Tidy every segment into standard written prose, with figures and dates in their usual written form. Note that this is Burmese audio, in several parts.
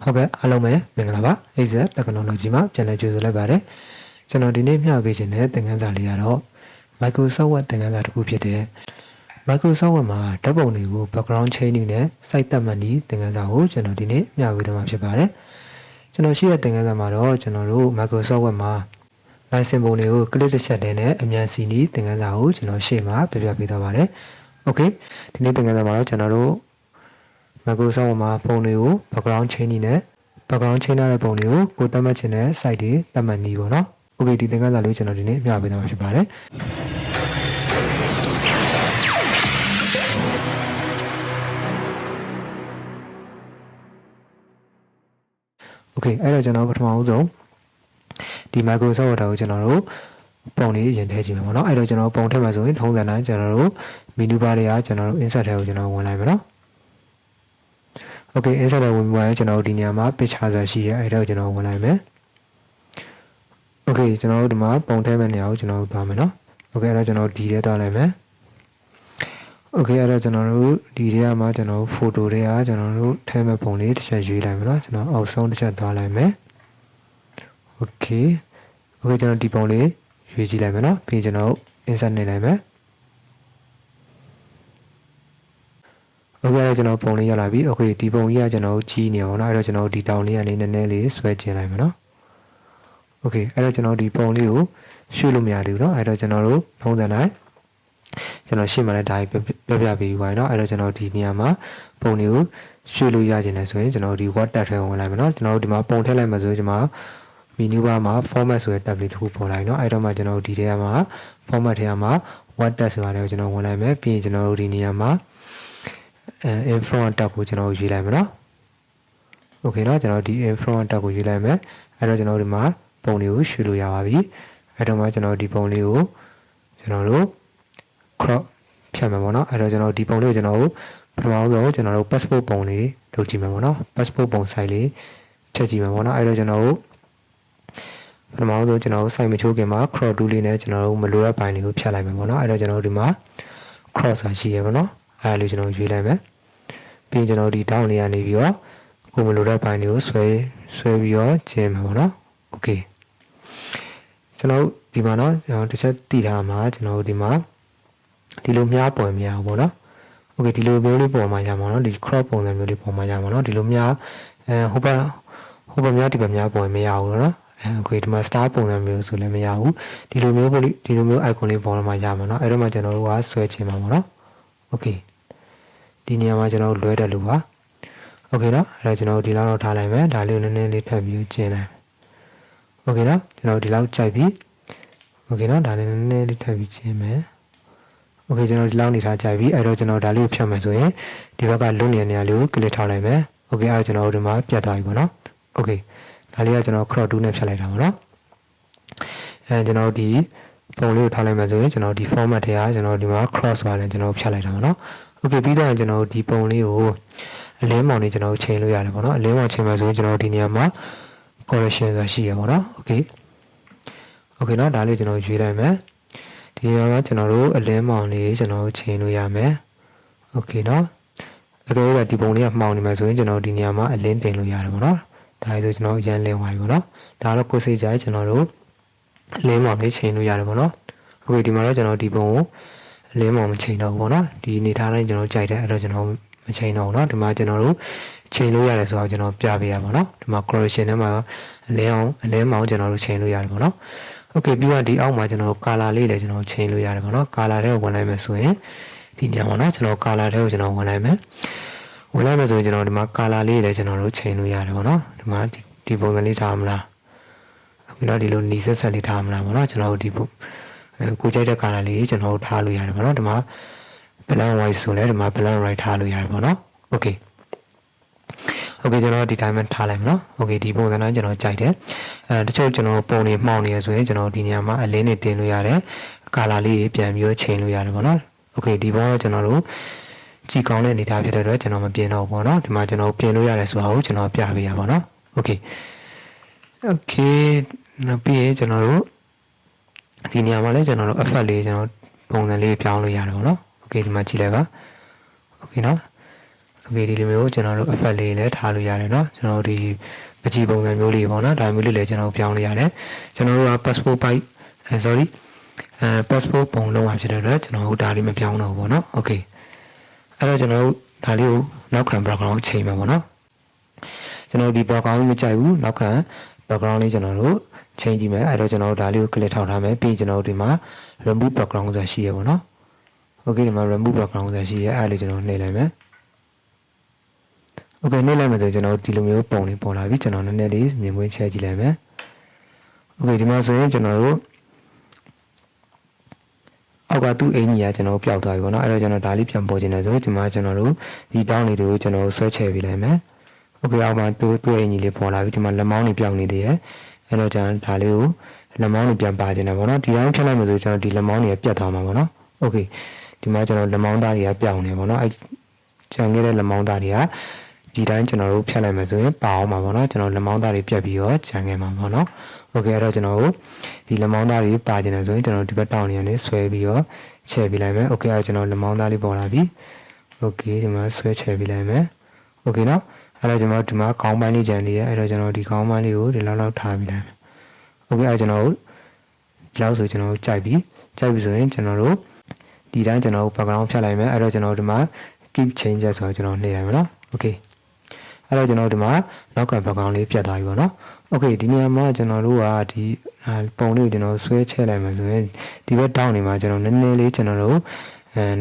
ဟုတ်ကဲ့အားလုံးပဲမင်္ဂလာပါ AZ Technology မှာပြန်လည်ကြိုဆိုလိုက်ပါတယ်ကျွန်တော်ဒီနေ့မျှဝေခြင်းတဲ့သင်ခန်းစာလေးကတော့ Microsoft Word သင်ခန်းစာတစ်ခုဖြစ်တဲ့ Microsoft Word မှာဓာတ်ပုံတွေကို background chaining နဲ့ site သတ်မှတ်နည်းသင်ခန်းစာကိုကျွန်တော်ဒီနေ့မျှဝေသွားမှာဖြစ်ပါတယ်ကျွန်တော်ရှိတဲ့သင်ခန်းစာမှာတော့ကျွန်တော်တို့ Microsoft Word မှာ license ပုံတွေကို click တစ်ချက်တည်းနဲ့အမြန်စီနည်းသင်ခန်းစာကိုကျွန်တော်ရှေ့မှာပြပြပေးသွားပါတယ် Okay ဒီနေ့သင်ခန်းစာမှာတော့ကျွန်တော်တို့Microsoft မှာပုံတွေကို background chaining နဲ့ background chain တဲ့ပုံတွေကိုကိုသတ်မှတ်ခြင်းနဲ့ site တွေသတ်မှတ်နည်းပေါ့နော် Okay ဒီသင်ခန်းစာလေးကျွန်တော်ဒီနေ့မျှဝေသွားမှာဖြစ်ပါတယ် Okay အဲ့တော့ကျွန်တော်ပထမဦးဆုံးဒီ Microsoft Word ကိုကျွန်တော်တို့ပုံလေးရင်ထည့်ကြည့်မှာပေါ့နော်အဲ့တော့ကျွန်တော်ပုံထည့်မှာဆိုရင်ထုံးစံတိုင်းကျွန်တော်တို့ menu bar တွေကကျွန်တော်တို့ insert ထဲကိုကျွန်တော်ဝင်လိုက်မယ်နော် Okay insert ထဲဝင်ပြီးရင်ကျွန်တော်တို့ဒီနေရာမှာ picture ဆိုတာရှိရဲအဲ့တော့ကျွန်တော်ဝင်လိုက်မယ် Okay ကျွန်တော်တို့ဒီမှာပုံထည့်မဲ့နေရာကိုကျွန်တော်တို့သွားမယ်နော် Okay အဲ့တော့ကျွန်တော်ဒီထဲသွားလိုက်မယ် Okay အဲ့တော့ကျွန်တော်တို့ဒီထဲမှာကျွန်တော်တို့ photo တွေကကျွန်တော်တို့ထည့်မဲ့ပုံလေးတစ်ချက်ရွေးလိုက်မယ်နော်ကျွန်တော်အောက်ဆုံးတစ်ချက်သွားလိုက်မယ် Okay ကျွန်တော်ဒီပုံလေးရွေးကြည့်လိုက်မယ်နော်ပြီးကျွန်တော် insert နေလိုက်မယ် Okay အဲ့တော့ကျွန်တော်ပုံလေးရလာပြီ Okay ဒီပုံကြီးကကျွန်တော်ကြီးနေအောင်နော်အဲ့တော့ကျွန်တော်ဒီတောင်လေးကနေနည်းနည်းလေးဆွဲကျင်လိုက်မယ်နော် Okay အဲ့တော့ကျွန်တော်ဒီပုံလေးကိုရွှေ့လို့မရသေးဘူးเนาะအဲ့တော့ကျွန်တော်တို့ထုံးစံတိုင်းကျွန်တော်ရှေ့မှာလည်းဒါပြောပြပေးပြီးပါเนาะအဲ့တော့ကျွန်တော်ဒီနေရာမှာပုံတွေကိုရွှေ့လို့ရခြင်းလဲဆိုရင်ကျွန်တော်ဒီ Word tab ထဲဝင်လိုက်မယ်เนาะကျွန်တော်တို့ဒီမှာပုံထည့်လိုက်မှဆိုရင်ကျွန်တော် menu bar မှာ format ဆိုတဲ့ tab လေးတစ်ခုပေါ်လိုက်เนาะအဲ့တော့မှကျွန်တော်ဒီထဲမှာ format ထဲမှာ Word tab ဆိုတာတွေကိုကျွန်တော်ဝင်လိုက်မယ်ပြီးရင်ကျွန်တော်တို့ဒီနေရာမှာin front tab ကိုကျွန်တော်ရွေးလိုက်မယ်เนาะ Okay เนาะကျွန်တော်ဒီ in front tab ကိုရွေးလိုက်မယ်အဲ့တော့ကျွန်တော်ဒီမှာပုံလေးကိုရွှေ့လို့ရပါပြီအဲ့တော့မှကျွန်တော်ဒီပုံလေးကိုကျွန်တော်တို့ crop ဖြတ်မယ်ပေါ့နော်အဲ့တော့ကျွန်တော်ဒီပုံလေးကိုကျွန်တော်တို့ပထမဆုံးကျွန်တော်တို့ passport ပုံလေးလုပ်ကြည့်မယ်ပေါ့နော် passport ပုံ size လေးဖြတ်ကြည့်မယ်ပေါ့နော်အဲ့တော့ကျွန်တော်တို့ပထမဆုံးကျွန်တော်တို့ size မချိုးခင်မှာ crop tool လေးနဲ့ကျွန်တော်တို့မလိုတဲ့ပိုင်းလေးကိုဖြတ်လိုက်မယ်ပေါ့နော်အဲ့တော့ကျွန်တော်တို့ဒီမှာ cross ဆိုတာရှိရပါတော့အဲ့ဒါလေးကျွန်တော်ရွေးလိုက်မယ်ပြီးရင်ကျွန်တော်ဒီ down လေးကနေပြီးတော့ကိုမလိုတဲ့ပိုင်းလေးကိုဆွဲပြီးတော့ကျင်းမှာပေါ့နော် Okayကျွန်တော်ဒီမှာเนาะကျွန်တော်တစ်ချက်တည်ထားမှာကျွန်တော်ဒီမှာဒီလိုမြားပေါ်မြားပေါ့နော် Okay ဒီလိုမျိုးလေးပေါ်မှာရမှာเนาะဒီ crop ပုံစံမျိုးလေးပေါ်မှာရမှာเนาะဒီလိုမြားဟိုဘမြားဒီဘမြားပေါ်မရဘူးเนาะOkay ဒီမှာ star ပုံစံမျိုးဆိုလည်းမရဘူးဒီလိုမျိုး icon လေးပေါ်မှာရမှာเนาะအဲ့တော့မှကျွန်တော်တို့ကဆွဲချင်မှာပေါ့နော် Okay ဒီနေရာမှာကျွန်တော်တို့လွဲတယ်လို့ပါ Okay เนาะအဲ့တော့ကျွန်တော်ဒီလောက်တော့ထားလိုက်မယ်ဒါလေးကိုနည်းနည်းလေးထပ်ပြီးကျင်းလိုက်Okay เนาะကျွန်တော်ဒီလောက်ကြိုက်ပြီ Okay เนาะဒါလည်းနည်းနည်းလေးထပ်ပြီးချင်းမယ် Okay ကျွန်တော်ဒီလောက်နေထားကြိုက်ပြီအဲ့တော့ကျွန်တော်ဒါလေးကိုဖြတ်မယ်ဆိုရင်ဒီဘက်ကလွတ်နေတဲ့နေရာလေးကို click ထားလိုက်မယ် Okay အဲ့တော့ကျွန်တော်ဒီမှာပြတ်သွားပြီပေါ့နော် Okay ဒါလေးကကျွန်တော် crop tool နဲ့ဖြတ်လိုက်တာပေါ့နော်ကျွန်တော်ဒီပုံလေးကိုထားလိုက်မယ်ဆိုရင်ကျွန်တော်ဒီ format ထဲကကျွန်တော်ဒီမှာ cross သွားတယ်ကျွန်တော်ဖြတ်လိုက်တာပေါ့နော် Okay ပြီးတော့ကျွန်တော်ဒီပုံလေးကိုအလင်းမောင်လေးကျွန်တော်ချိန်လို့ရတယ်ပေါ့နော်အလင်းမောင်ချိန်မယ်ဆိုရင်ကျွန်တော်ဒီနေရာမှာ correction ဆိုတာရှိရပါတော့ Okay เนาะဒါလေးကျွန်တော်ရွေးလိုက်မယ်ဒီနေရာမှာကျွန်တော်တို့အလင်းမောင်လေးကျွန်တော်ချိန်လို့ရမယ် Okay เนาะအကယ်၍ဒီပုံလေးကမှောင်နေမယ်ဆိုရင်ကျွန်တော်ဒီနေရာမှာအလင်းတင်လို့ရတယ်ပေါ့နော်ဒါဆိုကျွန်တော်ရန်လင်းသွားပြီပေါ့နော်ဒါတော့ကိုယ်စိတ်ကြိုက်ကျွန်တော်တို့အလင်းမောင်လေးချိန်လို့ရတယ်ပေါ့နော် Okay ဒီမှာတော့ကျွန်တော်ဒီပုံကိုအလင်းမောင်မချိန်တော့ဘူးပေါ့နော်ဒီနေထားတိုင်းကျွန်တော်ကြိုက်တယ်အဲ့တော့ကျွန်တော်မချိန်တော့ဘူးเนาะဒီမှာကျွန်တော်တို့ချိန်လို့ရတယ်ဆိုတော့ကျွန်တော်ပြပေးရပါတော့ဒီမှာ correction ထဲမှာအလင်းမောင်ကျွန်တော်တို့ချိန်လို့ရတယ်ပေါ့နော် Okay ပြီးတော့ဒီအောက်မှာကျွန်တော်တို့ color လေးလည်းကျွန်တော်ချိန်လို့ရတယ်ပေါ့နော် color ထဲကိုဝင်လိုက်မယ်ဆိုရင်ဒီနေရာမှာเนาะကျွန်တော် color ထဲကိုကျွန်တော်ဝင်လိုက်မယ်ဆိုရင်ကျွန်တော်ဒီမှာ color လေးလည်းကျွန်တော်တို့ချိန်လို့ရတယ်ပေါ့နော်ဒီမှာဒီပုံစံလေးထားမလားအခုတော့ဒီလိုနီဆက်ဆက်လေးထားမလားပေါ့နော်ကျွန်တော်တို့ဒီကိုကြိုက်တဲ့ color လေးကျွန်တော်တို့ထားလို့ရတယ်ပေါ့နော်ဒီမှာ black white ဆိုလဲဒီမှာ black white ထားလို့ရတယ်ပေါ့နော် Okay ကျွန်တော်ဒီတိုင်းမှာထားလိုက်မယ်နော် Okay ဒီပုံစံတိုင်းကျွန်တော်ကြိုက်တယ်တချို့ကျွန်တော်ပုံတွေမှောင်နေရဆိုရင်ကျွန်တော်ဒီနေရာမှာအလင်းတွေတင်လို့ရတယ်ကာလာလေးပြန်ပြီးချိန်လို့ရတယ်ပေါ့နော် Okay ဒီပုံကကျွန်တော်တို့ကြည့်ကောင်းတဲ့အနေအထားဖြစ်တဲ့အတွက်ကျွန်တော်မပြင်တော့ဘူးပေါ့နော်ဒီမှာကျွန်တော်ပြင်လို့ရတယ်ဆိုတာကိုကျွန်တော်ပြပေးရပါတော့ Okay နောက်ပြီးရင်ကျွန်တော်တို့ဒီနေရာမှာလည်းကျွန်တော်တို့ effect လေးကျွန်တော်ပုံစံလေးပြောင်းလို့ရတယ်ပေါ့နော် Okay ဒီမှာကြည့်လိုက်ပါ Okay နော် okay ဒီလိုမျိုးကျွန်တော်တို့ effect လေးလည်းထားလို့ရတယ်เนาะကျွန်တော်တို့ဒီပကြီးပုံစံမျိုးလေးပေါ့နော်ဒါမျိုးလေးလည်းကျွန်တော်ပြောင်းလို့ရတယ်ကျွန်တော်တို့က passport byte sorry passport ပုံလုံးပါဖြစ်တဲ့အတွက်ကျွန်တော်တို့ဒါလေးမပြောင်းတော့ဘူးပေါ့နော် okay အဲ့တော့ကျွန်တော်တို့ဒါလေးကိုနောက်ခံ background ချိန်မှာပေါ့နော်ကျွန်တော်ဒီ background မကြိုက်ဘူးနောက်ခံ background လေးကျွန်တော်တို့ချိန်ကြည့်မယ်အဲ့တော့ကျွန်တော်တို့ဒါလေးကို click ထောက်ထားမယ်ပြီးရင်ကျွန်တော်တို့ဒီမှာ remove background ဆိုတာရှိရပေါ့နော် okay ဒီမှာ remove background ဆိုတာရှိရအဲ့လေးကျွန်တော်နှိပ်လိုက်မယ် okay နှိပ်လိုက်မယ်ဆိုကျွန်တော်ဒီလိုမျိုးပုံလေးပေါ်လာပြီကျွန်တော်နည်းနည်းလေးမြင်ကွင်းချဲကြည့်လိုက်မယ် okay ဒီမှာဆိုရင်ကျွန်တော်တို့အောက်ကသူ့အင်ကြီးကကျွန်တော်ပျောက်သွားပြီပေါ့နော်အဲ့တော့ကျွန်တော်ဒါလေးပြန်ပေါ်ခြင်းလဲဆိုဒီမှာကျွန်တော်တို့ဒီတောင်းလေးတွေကိုကျွန်တော်ဆွဲချဲပေးလိုက်မယ် okay အောက်မှာသူ့အင်ကြီးလေးပေါ်လာပြီဒီမှာလက်မောင်းတွေပျောက်နေသေးရဲ့အဲ့တော့ကျွန်တော်ဒါလေးကိုလက်မောင်းတွေပြန်ပါခြင်းလဲပေါ့နော်ဒီတိုင်းဖြတ်လိုက်မယ်ဆိုကျွန်တော်ဒီလက်မောင်းတွေကပြတ်သွားမှာပေါ့နော် okay ဒီမှာကျွန်တော်လက်မောင်းသားတွေကပျောက်နေပေါ့နော်အဲ့ကျန်ခဲ့တဲ့လက်မောင်းသားတွေကဒီတိုင်းကျွန်တော်တို့ဖြတ်လိုက်မယ်ဆိုရင်ပါအောင်မှာပေါ့နော်ကျွန်တော်လက်မောင်းသားတွေပြတ်ပြီးတော့ကျန်ခဲ့မှာပေါ့နော် okay အဲ့တော့ကျွန်တော်တို့ဒီလက်မောင်းသားတွေပါခြင်းလဲဆိုရင်ကျွန်တော်ဒီဘက်တောင်းနေရနေဆွဲပြီးတော့ချဲပေးလိုက်မယ် okay အဲ့တော့ကျွန်တော်လက်မောင်းသားလေးပေါ်လာပြီ okay ဒီမှာဆွဲချဲပေးလိုက်မယ် okay နော်အဲ့တော့ကျွန်တော်ဒီမှာခေါင်းပိုင်းလေးကျန်သေးရဲ့အဲ့တော့ကျွန်တော်ဒီခေါင်းပိုင်းလေးကိုဒီလောက်ထားပြီးလိုက်မယ် okay အဲ့တော့ကျွန်တော်ဒီလောက်ဆိုကျွန်တော်ကြိုက်ပြီဆိုရင်ကျွန်တော်တို့ဒီတိုင်းကျွန်တော် background ဖြတ်လိုက်မယ်အဲ့တော့ကျွန်တော်ဒီမှာ keep changes ဆိုတော့ကျွန်တော်နှိပ်လိုက်မယ်နော် okay အဲ့တော့ကျွန်တော်ဒီမှာနောက်က background လေးပြတ်သွားပြီပေါ့နော် okay ဒီနေရာမှာကျွန်တော်တို့ကဒီပုံလေးကိုကျွန်တော်ဆွဲချဲလိုက်မယ်ဆိုရင်ဒီဘက် down နေမှာကျွန်တော်နည်းနည်းလေးကျွန်တော်တို့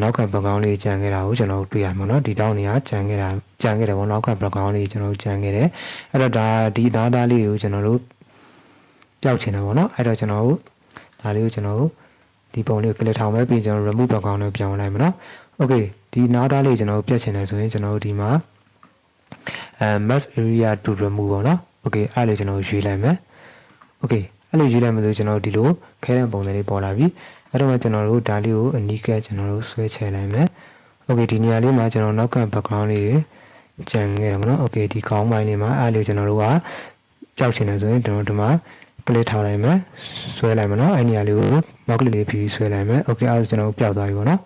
နောက်က background လေးကြံခဲ့တာကိုကျွန်တော်တွေ့ရမှာเนาะဒီ down တွေကကြံခဲ့တယ်ပေါ့နောက်က background လေးကျွန်တော်တို့ကြံခဲ့တယ်အဲ့တော့ဒါဒီသားသားလေးကိုကျွန်တော်တို့ပျောက်ချင်တယ်ပေါ့เนาะအဲ့တော့ကျွန်တော်တို့ဒါလေးကိုကျွန်တော်တို့ဒီပုံလေးကို click ထောင်မယ်ပြီးကျွန်တော် remove background ကိုပြောင်းလိုက်မယ်เนาะ okay ဒီသားသားလေးကျွန်တော်တို့ပြတ်ချင်တယ်ဆိုရင်ကျွန်တော်တို့ဒီမှာmask area to remove ပေါ့เนาะ okay အဲ့လိုကျွန်တော်ရွေးလိုက်မယ် okay အဲ့လိုရွေးလိုက်မယ်ဆိုကျွန်တော်ဒီလိုခဲတဲ့ပုံစံလေးပေါ်လာပြီအဲ့တော့ကျွန်တော်တို့ဒါလေးကိုအနီးကပ်ကျွန်တော်တို့ဆွဲချဲလိုက်မယ် okay ဒီနေရာလေးမှာကျွန်တော်နောက်က background လေးကျန်ခဲ့တယ်ပေါ့နော် okay ဒီခေါင်းပိုင်းလေးမှာအဲ့လိုကျွန်တော်တို့ကပျောက်ချင်တယ်ဆိုရင်ကျွန်တော်ဒီမှာ click ထားလိုက်မယ်ဆွဲလိုက်မယ်နော်အဲ့နေရာလေးကို mouse လေးဖြီးဆွဲလိုက်မယ် okay အဲ့ဒါကျွန်တော်ပျောက်သွားပြီပေါ့နော်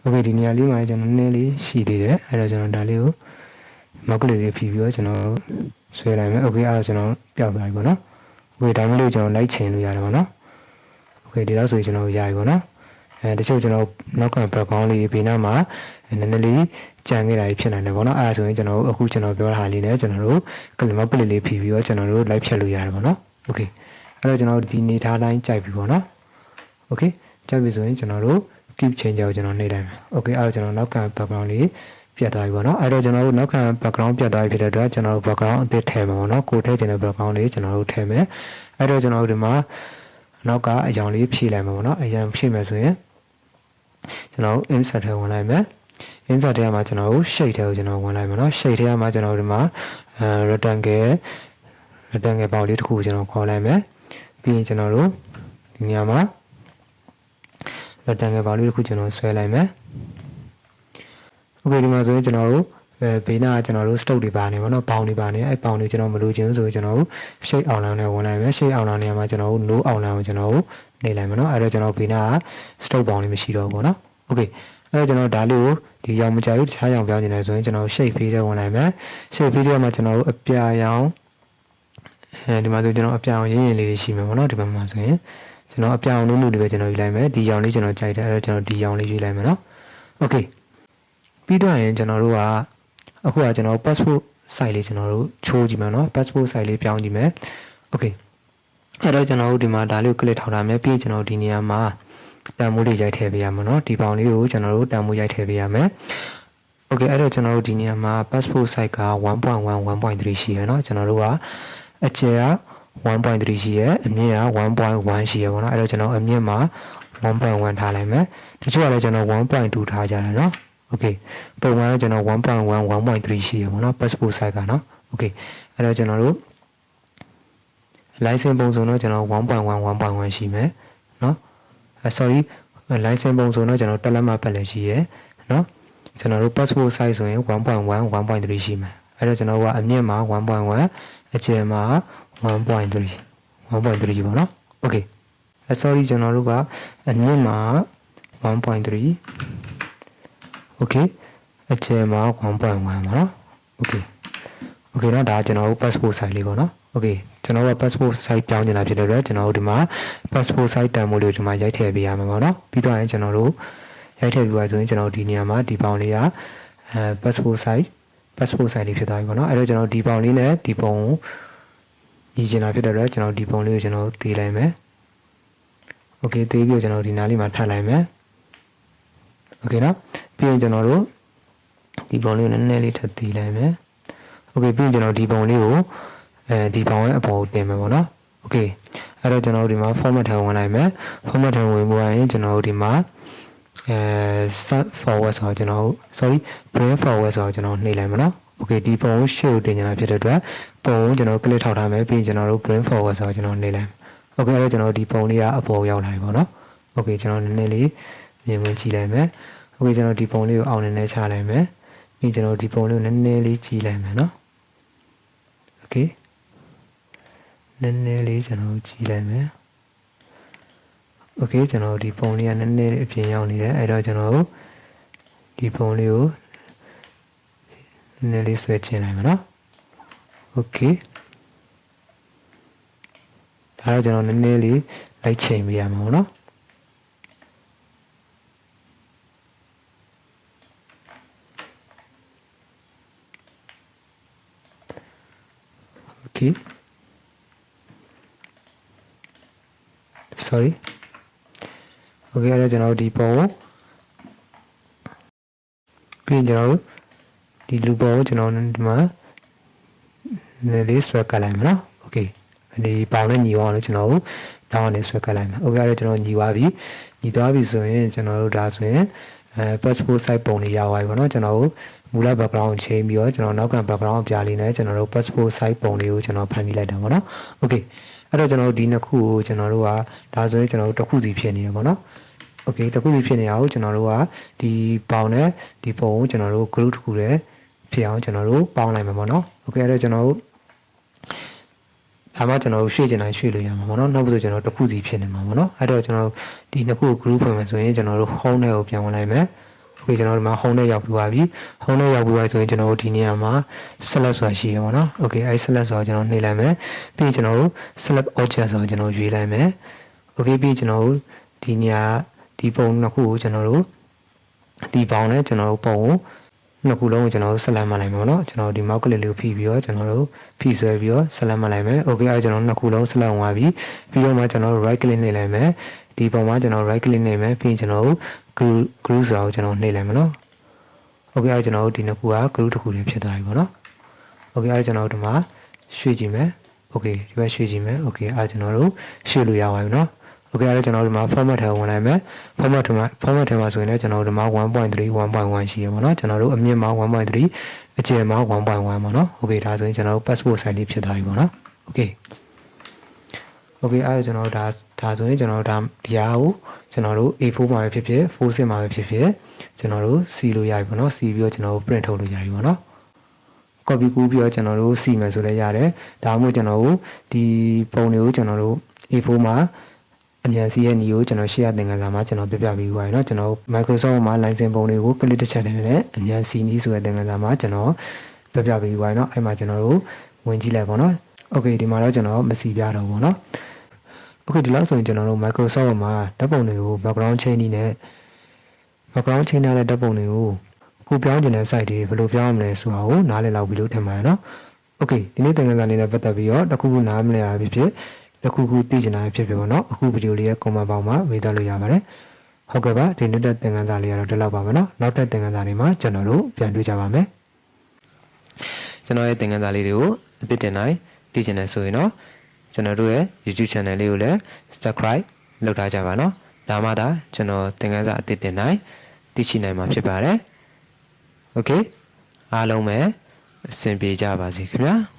okay ဒီနေရာလေးမှာကျွန်တော်နည်းနည်းလေးရှိသေးတယ်အဲ့တော့ကျွန်တော်ဒါလေးကို mouse လေးဖြီးပြီးတော့ကျွန်တော်ဆွဲလိုက်မယ် okay အဲ့ဒါကျွန်တော်ပျောက်သွားပြီပေါ့နော် okay ဒါမျိုးလေးကျွန်တော်လိုက်ချင်လို့ရတယ်ပေါ့နော် okay ဒီတော့ဆိုရင်ကျွန်တော်ရပြီပေါ့နော်တချို့ကျွန်တော်နောက်က background လေးဘေးနားမှာနည်းနည်းလေးကြံခဲ့တာဖြစ်နိုင်တယ်ပေါ့နော်အဲ့ဒါဆိုရင်ကျွန်တော်အခုကျွန်တော်ပြောတာလေးနဲ့ကျွန်တော်တို့mouse လေးဖြီးပြီးတော့ကျွန်တော်တို့လိုက်ဖြတ်လို့ရတယ်ပေါ့နော် okay အဲ့တော့ကျွန်တော်ဒီနေထားတိုင်းကြိုက်ပြီပေါ့နော် okay ကြိုက်ပြီဆိုရင်ကျွန်တော်တို့ keep change ကိုကျွန်တော်နှိပ်လိုက်မယ် okay အဲ့တော့ကျွန်တော်နောက်က background လေးပြတ်သွားပြီပေါ့နော်အဲ့တော့ကျွန်တော်တို့နောက်က background ပြတ်သွားပြီဖြစ်တဲ့အတွက်ကျွန်တော်တို့ background အသစ်ထည့်မှာပေါ့နော်ကိုထည့်ခြင်းတဲ့ background လေးကျွန်တော်တို့ထည့်မယ်အဲ့တော့ကျွန်တော်တို့ဒီမှာနောက်ကအရောင်လေးဖြည့်လိုက်မှာပေါ့နော်အရောင်ဖြည့်မယ်ဆိုရင်ကျွန်တော် insert ထဲဝင်လိုက်မယ် insert ထဲမှာကျွန်တော်တို့ shade ထဲကိုကျွန်တော်ဝင်လိုက်မယ်နော် shade ထဲမှာကျွန်တော်တို့ဒီမှာrectangle ပေါက်လေးတစ်ခုကျွန်တော်ခေါ်လိုက်မယ်ပြီးရင်ကျွန်တော်တို့ဒီနေရာမှာ rectangle ပေါက်လေးတစ်ခုကျွန်တော်ဆွဲလိုက်မယ် okay ဒီမှာဆိုရင်ကျွန်တော်တို့ဘေးနားကကျွန်တော်တို့ stroke တွေပါနေပါတော့ပေါင်းတွေပါနေအဲ့ပေါင်းတွေကျွန်တော်မလိုချင်ဘူးဆိုရင်ကျွန်တော်တို့ shade outline နဲ့ဝင်လိုက်မယ် shade outline နေရာမှာကျွန်တော်တို့ no outline ကိုကျွန်တော်တို့နေလိုက်မယ်နော်အဲ့တော့ကျွန်တော်ဘေးနားက stroke ပေါင်းလေးမရှိတော့ဘူးပေါ့နော် okay အဲ့တော့ကျွန်တော်ဒါလေးကိုဒီရောင်မကြိုက်ဘူးတခြားရောင်ပြောင်းနေတယ်ဆိုရင်ကျွန်တော် shade fill ထဲဝင်လိုက်မယ် shade fill ထဲမှာကျွန်တော်တို့အပြာရောင်ဒီမှာဆိုကျွန်တော်အပြာရောင်ရင်းရင်းလေးရှိမှာပေါ့နော်ဒီဘက်မှာဆိုရင်ကျွန်တော်အပြာရောင်လို့တွေပဲကျွန်တော်ယူလိုက်မယ်ဒီရောင်လေးကျွန်တော်ကြိုက်တယ်အဲ့တော့ကျွန်တော်ဒီရောင်လေးယူလိုက်မယ်နော် okay ပြီးတော့ရင်ကျွန်တော်တို့ကအခုကကျွန်တော် passport size လေးကျွန်တော်တို့ချိုးကြည့်မယ်နော် passport size လေးပြောင်းကြည့်မယ် okay အဲ့တော့ကျွန်တော်တို့ဒီမှာဒါလေးကို click ထောက်ထားမယ်ပြီးရင်ကျွန်တော်ဒီနေရာမှာတန်မိုးလေးရိုက်ထည့်ပေးရမှာနော်ဒီပေါင်လေးကိုကျွန်တော်တို့တန်မိုးရိုက်ထည့်ပေးရမယ် okay အဲ့တော့ကျွန်တော်တို့ဒီနေရာမှာ passport size က 1.1 1.3 ရှိရနော်ကျွန်တော်တို့ကအကျယ်က 1.3 ရှိရအမြင့်က 1.1 ရှိရပေါ့နော်အဲ့တော့ကျွန်တော်အမြင့်မှာ1.1 ထားလိုက်မယ်တချို့ကလည်းကျွန်တော်1.2 ထားကြတယ်နော် okay ပုံမှန်တော့ကျွန်တော် 1.1 1.3 ရှိရပေါ့နော် passport size ကနော် okay အဲ့တော့ကျွန်တော်တို့ license ပုံစံတော့ကျွန်တော် 1.1 1.1 ရှိမယ်နော်sorry license ပုံစံတော့ကျွန်တော်တက်လက်မှတ်ပတ်လည်းရှိရနော်ကျွန်တော်တို့ passport size ဆိုရင် 1.1 1.3 ရှိမယ်အဲ့တော့ကျွန်တော်ကအမြင့်မှာ 1.1 အကျယ်မှာ 1.3 ပေါ့နော် okay sorry ကျွန်တော်တို့ကအမြင့်မှာ 1.3 okay အကျယ်မှာ 1.1 ပါနော် okay နော်ဒါကျွန်တော်တို့ passport size လေးပေါ့နော် okay ကျွန်တော်တို့ passport size ပြောင်းနေတာဖြစ်တဲ့အတွက်ကျွန်တော်တို့ဒီမှာ passport size တန်ဖိုးလေးဒီမှာရိုက်ထည့်ပေးရမှာပေါ့နော်ပြီးတော့ရင်ကျွန်တော်တို့ရိုက်ထည့်ပြီးသွားဆိုရင်ကျွန်တော်ဒီနေရာမှာဒီပေါင်လေးကpassport size လေးဖြစ်သွားပြီပေါ့နော်အဲ့တော့ကျွန်တော်ဒီပေါင်လေးနဲ့ဒီပုံကိုညီချင်တာဖြစ်တဲ့အတွက်ကျွန်တော်ဒီပုံလေးကိုကျွန်တော်သေးလိုက်မယ် okay သေးပြီးတော့ကျွန်တော်ဒီနားလေးမှာထပ်လိုက်မယ် okay နော်ပြီးရင်ကျွန်တော်တို့ဒီပုံလေးကိုနည်းနည်းလေးထပ်သေးလိုက်မယ် okay ပြီးရင်ကျွန်တော်ဒီပုံလေးကိုဒီပုံရဲ့အပေါ်ကိုတင်မယ်ပေါ့နော် okay အဲ့တော့ကျွန်တော်တို့ဒီမှာ format ထည့်ဝင်လိုက်မယ် format ထည့်ဝင်ပြီးရင်ကျွန်တော်တို့ဒီမှာset forward ဆိုတော့ကျွန်တော် bring forward ဆိုတော့ကျွန်တော်နှိပ်လိုက်မယ်နော် okay ဒီပုံကိုရှေ့ကိုတင်နေတာဖြစ်တဲ့အတွက်ပုံကိုကျွန်တော် click ထောက်ထားမယ်ပြီးရင်ကျွန်တော်တို့ bring forward ဆိုတော့ကျွန်တော်နှိပ်လိုက် okay အဲ့တော့ကျွန်တော်ဒီပုံလေးကအပေါ်ရောက်လာပြီပေါ့နော် okay ကျွန်တော်နည်းနည်းလေးမြင်ဝင်ကြည့်လိုက်မယ် okay ကျွန်တော်ဒီပုံလေးကိုအောင်နည်းနည်းချလိုက်မယ်ပြီးကျွန်တော်ဒီပုံလေးကိုနည်းနည်းလေးကြည့်လိုက်မယ်နော် okay နည်းနည်းလေးကျွန်တော်ကြည့်လိုက်မယ် okay ကျွန်တော်ဒီပုံလေးကနည်းနည်းလေးအပြင်ရောက်နေတယ်အဲ့တော့ကျွန်တော်ဒီပုံလေးကိုနည်းနည်းလေးဆွဲချင်လိုက်မယ်နော် okay ဒါတော့ကျွန်တော်နည်းနည်းလေးလိုက်ချိန်ပေးရမှာပေါ့နော် okay sorry okay အဲ့တော့ကျွန်တော်ဒီပုံကိုပြီးကျွန်တော်ဒီလူပုံကိုကျွန်တော်ဒီမှာနည်းလေးဆွဲကပ်လိုက်မယ်နော် okay ဒီပေါင်နဲ့ညီအောင်လို့ကျွန်တော်တောင်းနေဆွဲကပ်လိုက်မယ် okay အဲ့တော့ကျွန်တော်ညီသွားပြီဆိုရင်ကျွန်တော်တို့ဒါဆိုရင်passport size ပုံလေးရသွားပြီပေါ့နော်ကျွန်တော်မူလ background ကိုချိန်ပြီးတော့ကျွန်တော်နောက်က background အပြားလေးနဲ့ကျွန်တော်တို့ passport size ပုံလေးကိုကျွန်တော်ဖန်တီးလိုက်တာပေါ့နော် okay အဲ့တော့ကျွန်တော်တို့ဒီနှစ်ခုကိုကျွန်တော်တို့ကဒါဆိုရင်ကျွန်တော်တို့တစ်ခုစီဖြစ်နေရပါတော့ okay တစ်ခုစီဖြစ်နေအောင်ကျွန်တော်တို့ကဒီပေါင်နဲ့ဒီပုံကိုကျွန်တော်တို့ group တစ်ခုတည်းဖြစ်အောင်ကျွန်တော်တို့ပေါင်းလိုက်မှာပေါ့နော် okay အဲ့တော့ကျွန်တော်တို့ဒါမှကျွန်တော်တို့ရွှေ့ချင်တိုင်းရွှေ့လို့ရမှာပေါ့နော်နောက်ပြီးတော့ကျွန်တော်တစ်ခုစီဖြစ်နေမှာပေါ့နော်အဲ့တော့ကျွန်တော်ဒီနှစ်ခုကို group ဖွင့်မယ်ဆိုရင်ကျွန်တော်တို့ home နဲ့ကိုပြန်ဝင်လိုက်မယ် okay ကျွန်တော်တို့မှာ home နဲ့ရောက်ပြီးသွားပြီ home နဲ့ရောက်ပြီးသွားဆိုရင်ကျွန်တော်တို့ဒီနေရာမှာ select ဆိုတာရှိရပါတော့ okay အဲ့ select ဆိုတာကျွန်တော်နှိပ်လိုက်မယ်ပြီးကျွန်တော်တို့ select object ဆိုတာကျွန်တော်ရွေးလိုက်မယ် okay ပြီးကျွန်တော်တို့ဒီနေရာဒီပုံနှစ်ခုကိုကျွန်တော်တို့ဒီပေါင်းနဲ့ကျွန်တော်တို့ပုံကိုနှစ်ခုလုံးကိုကျွန်တော်တို့ဆက်လက်မှတ်လိုက်မယ်ပေါ့နော်ကျွန်တော်ဒီ mouse click လေးကိုဖိပြီးတော့ကျွန်တော်တို့ဖိဆွဲပြီးတော့ဆက်လက်မှတ်လိုက်မယ် okay အဲ့ကျွန်တော်နှစ်ခုလုံးဆက်လက်ဝင်သွားပြီပြီးတော့မှကျွန်တော်တို့ right click နှိပ်လိုက်မယ်ဒီပုံမှာကျွန်တော် right click နှိပ်မယ်ပြီးရင်ကျွန်တော်တို့ group ဆိုတာကိုကျွန်တော်နှိပ်လိုက်မယ်နော် okay အဲ့ကျွန်တော်တို့ဒီနှစ်ခုက group တစ်ခုလေးဖြစ်သွားပြီပေါ့နော် okay အဲ့ကျွန်တော်တို့ဒီမှာရွှေ့ကြည့်မယ် okay ဒီဘက်ရွှေ့ကြည့်မယ် okay အဲ့ကျွန်တော်တို့ရွှေ့လို့ရပါပြီနော် okay အဲ့ကျွန်တော်တို့ဒီမှာ format ထဲဝင်လိုက်မယ် format ထဲမှာဆိုရင်လည်းကျွန်တော်တို့ဒီမှာ 1.3 1.1 ရှိရပါတော့ကျွန်တော်တို့အမြင့်မှာ 1.3 အကျယ်မှာ 1.1 ပါနော် okay ဒါဆိုရင်ကျွန်တော်တို့ passport size လေးဖြစ်သွားပြီပေါ့နော် okay okay အဲ့ကျွန်တော်တို့ဒါဆိုရင်ကျွန်တော်တို့ဒီဟာကိုကျွန်တော်တို့ A4 မှာပဲဖြစ်ဖြစ် 4 မှာပဲဖြစ်ဖြစ်ကျွန်တော်တို့စီလို့ရပြီပေါ့နော်စီပြီးတော့ကျွန်တော်တို့ print ထုတ်လို့ရပြီပေါ့နော် copy ကူးပြီးတော့ကျွန်တော်တို့စီမယ်ဆိုလည်းရတယ်ဒါမှမဟုတ်ကျွန်တော်တို့ဒီပုံတွေကိုကျွန်တော်တို့ A4 မှာအမြန်စီရဲ့ညီကိုကျွန်တော်ရှေ့ရသင်ခန်းစာမှာကျွန်တော်ပြပြပေးပါရနော်ကျွန်တော် Microsoft မှာ license ပုံတွေကို click တစ်ချက်နဲ့အမြန်စီနီးဆိုတဲ့သင်ခန်းစာမှာကျွန်တော်ပြပြပေးပါရနော်အဲ့မှာကျွန်တော်တို့ဝင်ကြည့်လိုက်ပါနော် okay ဒီမှာတော့ကျွန်တော်မစီပြတော့ဘူးနော် okay ဒီလောက်ဆိုရင်ကျွန်တော်တို့ Microsoft မှာဓာတ်ပုံတွေကို background change နဲ့ background change တဲ့ဓာတ်ပုံတွေကိုကိုပြောင်းကျင်တဲ့ site တွေဘယ်လိုပြောင်းမလဲဆိုတာကိုနားလည်လောက်ပြီလို့ထင်ပါတယ်နော် okay ဒီနေ့သင်ခန်းစာလေးနဲ့ပတ်သက်ပြီးတော့တစ်ခုခုနားမလည်တာဖြစ်တစ်ခုခုသိချင်တာဖြစ်ဖြစ်ပေါ့နော်အခုဗီဒီယိုလေးရဲ့ comment box မှာမေးသွားလို့ရပါတယ်ဟုတ်ကဲ့ပါဒီနေ့တက်သင်ခန်းစာလေးကတော့ဒီလောက်ပါပဲနော်နောက်တက်သင်ခန်းစာလေးမှာကျွန်တော်တို့ပြန်တွေ့ကြပါမယ်ကျွန်တော်ရဲ့သင်ခန်းစာလေးတွေကိုအသစ်တင်တိုင်းသိချင်တယ်ဆိုရင်တော့ကျွန်တော်တို့ရဲ့ YouTube channel လေးကိုလည်း subscribe လုပ်ထားကြပါနော်ဒါမှသာကျွန်တော်သင်ခန်းစာအသစ်တင်တိုင်းသိရှိနိုင်မှာဖြစ်ပါတယ် okay အားလုံးပဲအဆင်ပြေကြပါစေခင်ဗျာ